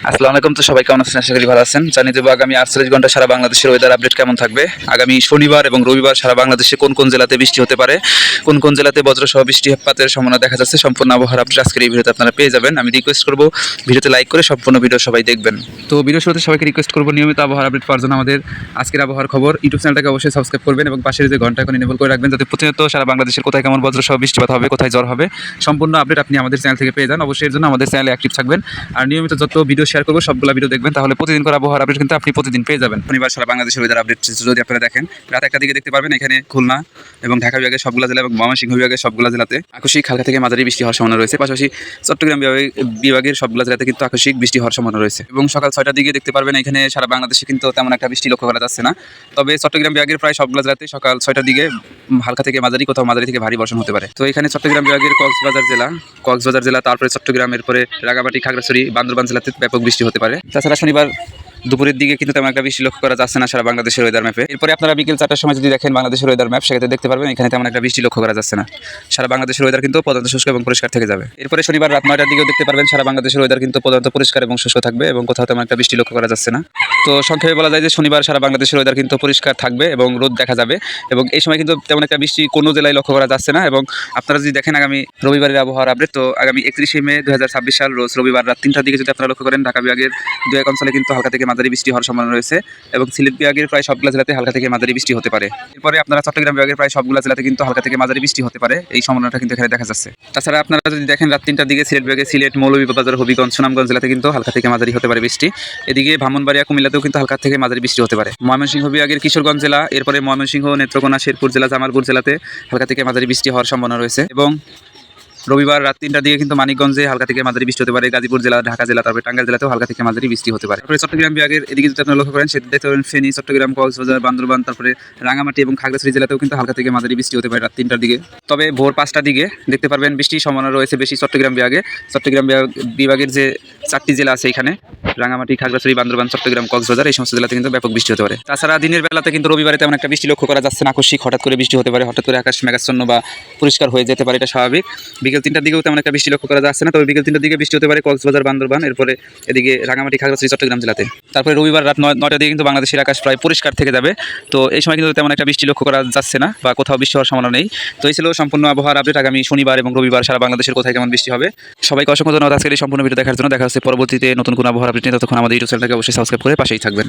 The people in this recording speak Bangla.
আসসালামু আলাইকুম। তো সবাই কেমন আছেন? আশা করি ভালো আছেন। জানিয়ে দেবো আগামী 48 ঘন্টা সারা বাংলাদেশের ওয়েদার আপডেট কেমন থাকবে। আগামী শনিবার এবং রবিবার সারা বাংলাদেশে কোন কোন জেলাতে বৃষ্টি হতে পারে, কোন কোন জেলাতে বজ্রসহ বৃষ্টিপাতের সম্ভাবনা দেখা যাচ্ছে, সম্পূর্ণ আবহাওয়ার আপডেট আজকের এই ভিডিওতে আপনারা পেয়ে যাবেন। আমি রিকোয়েস্ট করবো ভিডিওতে লাইক করে সম্পূর্ণ ভিডিও সবাই দেখবেন। তো ভিডিও শুরুতে সবাইকে রিকোয়েস্ট করবো নিয়মিত আবহাওয়ার আপডেট পাওয়ার জন্য আমাদের আজকের আবহাওয়ার খবর ইউটিউব চ্যানেলটাকে অবশ্যই সাবস্ক্রাইব করবেন এবং পাশের যে ঘন্টা এখন এনেবল করে রাখবেন, যাতে প্রতিনিয়ত সারা বাংলাদেশের কোথায় কেমন বজ্রসহ বৃষ্টিপাত হবে, কোথায় জ্বর হবে, সম্পূর্ণ আপডেট আপনি আমাদের চ্যানেল থেকে পেয়ে যান। অবশ্যই এর জন্য আমাদের চ্যানেলে অ্যাক্টিভ থাকবেন আর নিয়মিত যত ভিডিও শেয়ার করবো সবগুলো ভিডিও দেখবেন, তাহলে প্রতিদিন করে আবহাওয়ার আপডেট কিন্তু আপনি প্রতিদিন পেয়ে যাবেন। শনিবার সারা বাংলাদেশের ওয়েদার আপডেট যদি আপনারা দেখেন, রাত 1টার দিকে দেখতে পারবেন এখানে খুলনা এবং ঢাকা বিভাগের সবগুলো জেলা এবং ময়মনসিংহ বিভাগের সবগুলো জেলাতে আকস্মিক হালকা থেকে মাঝারি বৃষ্টি হওয়ার সম্ভাবনা রয়েছে। পাশাপাশি চট্টগ্রাম বিভাগের সবগুলো জেলাতে কিন্তু আকস্মিক বৃষ্টি হওয়ার সম্ভাবনা রয়েছে। এবং সকাল 6টার দিকে দেখতে পারবেন এখানে সারা বাংলাদেশে কিন্তু তেমন একটা বৃষ্টি লক্ষ্য করা যাচ্ছে না। তবে চট্টগ্রাম বিভাগের প্রায় সবগুলো জেলাতে সকাল 6টার দিকে হালকা থেকে মাঝারি, কোথাও মাঝারি থেকে ভারী বর্ষণ হতে পারে। তো এখানে চট্টগ্রাম বিভাগের কক্সবাজার জেলা, তারপরে চট্টগ্রামের পরে রাঙামাটি, খাগড়াছড়ি, বান্দরবান জেলাতে ব্যাপক বৃষ্টি হতে পারে। তাছাড়া শনিবার দুপুরের দিকে কিন্তু তেমন একটা বৃষ্টি লক্ষ্য করা যাচ্ছে না সারা বাংলাদেশের ওয়েদার ম্যাপে। এরপরে আপনারা বিকেল 4টার সময় যদি দেখেন বাংলাদেশের ওয়েদার ম্যাপ, সেক্ষেত্রে দেখতে পারবেন এখানে তেমন একটা বৃষ্টি লক্ষ্য করা যাচ্ছে না। সারা বাংলাদেশের ওয়েদার কিন্তু প্রধানত শুষ্ক এবং পরিষ্কার থেকে যাবে। এরপরে শনিবার রাত 9টার দিকেও দেখতে পারবেন সারা বাংলাদেশের ওয়েদার কিন্তু প্রধানত পরিষ্কার এবং শুষ্ক থাকবে এবং কোথাও তেমন একটা বৃষ্টি লক্ষ্য করা যাচ্ছে না। তো সংক্ষেপে বলা যায় যে শনিবার সারা বাংলাদেশের ওয়েদার কিন্তু পরিষ্কার থাকবে এবং রোদ দেখা যাবে এবং এই সময় কিন্তু তেমন একটা বৃষ্টি কোনো জেলায় লক্ষ্য করা যাচ্ছে না। এবং আপনারা যদি দেখেন আগামী রবিবারের আবহাওয়ার আপডেট, তো আগামী 31শে মে 2026 সাল রোজ রবিবার রাত 3টার দিকে যদি আপনারা লক্ষ্য করেন, ঢাকা বিভাগের 2-1 অঞ্চলে কিন্তু হালকা থেকে মাঝারি বৃষ্টি হওয়ার সম্ভাবনা রয়েছে এবং সিলেট বিভাগের প্রায় সবগুলো জেলাতে হালকা থেকে মাঝারি বৃষ্টি হতে পারে। এরপরে আপনারা চট্টগ্রাম বিভাগের প্রায় সবগুলো জেলাতে কিন্তু হালকা থেকে মাঝারি বৃষ্টি হতে পারে, এই সম্ভাবনাটা কিন্তু এখানে দেখা যাচ্ছে। তাছাড়া আপনারা যদি দেখেন রাত 3টার দিকে সিলেট বিভাগে সিলেট, মৌলভীবাজার, হবিগঞ্জ, সুনামগঞ্জ জেলাতে কিন্তু হালকা থেকে মাঝারি হতে পারে বৃষ্টি। এদিকে ব্রাহ্মণবাড়িয়া, কুমিল্লাতেও কিন্তু হালকা থেকে মাঝারি বৃষ্টি হতে পারে। ময়মনসিংহ বিভাগের কিশোরগঞ্জ জেলা, এরপরে ময়মনসিংহ, নেত্রকোনা, শেরপুর জেলা, জামালপুর জেলাতে হালকা থেকে মাঝারি বৃষ্টি হওয়ার সম্ভাবনা রয়েছে। এবং রবিবার রাত 3টার দিকে কিন্তু মানিকগঞ্জে হালকা থেকে মাঝারি বৃষ্টি হতে পারে, গাজীপুর জেলা, ঢাকা জেলা, তারপরে টাঙ্গাইল জেলাতেও হালকা থেকে মাঝারি বৃষ্টি হতে পারে। তারপরে চট্টগ্রাম বিভাগের এদিকে যদি আপনারা লক্ষ্য করেন, সেটা দেখতে পাবেন ফেনী, চট্টগ্রাম, কক্সবাজার, বান্দরবান, তারপরে রাঙামাটি এবং খাগড়াছড়ি জেলাতেও কিন্তু হালকা থেকে মাঝারি বৃষ্টি হতে পারে রাত 3টার দিকে। তবে ভোর 5টার দিকে দেখতে পারবেন বৃষ্টির সম্ভাবনা রয়েছে বেশি চট্টগ্রাম বিভাগের যে 4টি জেলা আছে এখানে, রাঙামাটি, খাগড়াছড়ি, বান্দরবান, চট্টগ্রাম, কক্সবাজার, এই সমস্ত জেলাতে কিন্তু ব্যাপক বৃষ্টি হতে পারে। তাছাড়া দিনের বেলাতে কিন্তু রবিবারে তেমন একটা বৃষ্টি লক্ষ্য করা যাচ্ছে না। আকস্মিক হঠাৎ করে বৃষ্টি হতে পারে, হঠাৎ করে আকাশ মেঘাচ্ছন্ন বা পরিষ্কার হয়ে যেতে পারে, এটা স্বাভাবিক। বিকেল 3টার দিকেও তেমন একটা বৃষ্টি লক্ষ্য করা যাচ্ছে না, তবে বিকেল 3টার দিকে বৃষ্টি হতে পারে কক্সবাজার, বান্দরবান, এরপরে এদিকে রাঙামাটি, খাগড়াছড়ি, চট্টগ্রাম জেলাতে। তারপরে রবিবার রাত 9টার দিকে কিন্তু বাংলাদেশের আকাশ প্রায় পরিষ্কার থেকে যাবে। তো এই সময় কিন্তু তেমন একটা বৃষ্টি লক্ষ্য করা যাচ্ছে না বা কোথাও বৃষ্টি হওয়ার সম্ভাবনা নেই। তো এই ছিল সম্পূর্ণ আবহাওয়ার আপডেট আগামী শনিবার এবং রবিবার সারা বাংলাদেশের কোথায় কেমন বৃষ্টি হবে। সবাইকে অসংখ্য ধন্যবাদ আজকের এই সম্পূর্ণ ভিডিও দেখার জন্য। দেখা হচ্ছে পরবর্তীতে নতুন কোনো আবহাওয়ার আপডেট নিয়ে। ততক্ষণ আমাদের ইউটিউব চ্যানেলটাকে অবশ্যই সাবস্ক্রাইব করে পাশেই থাকবেন।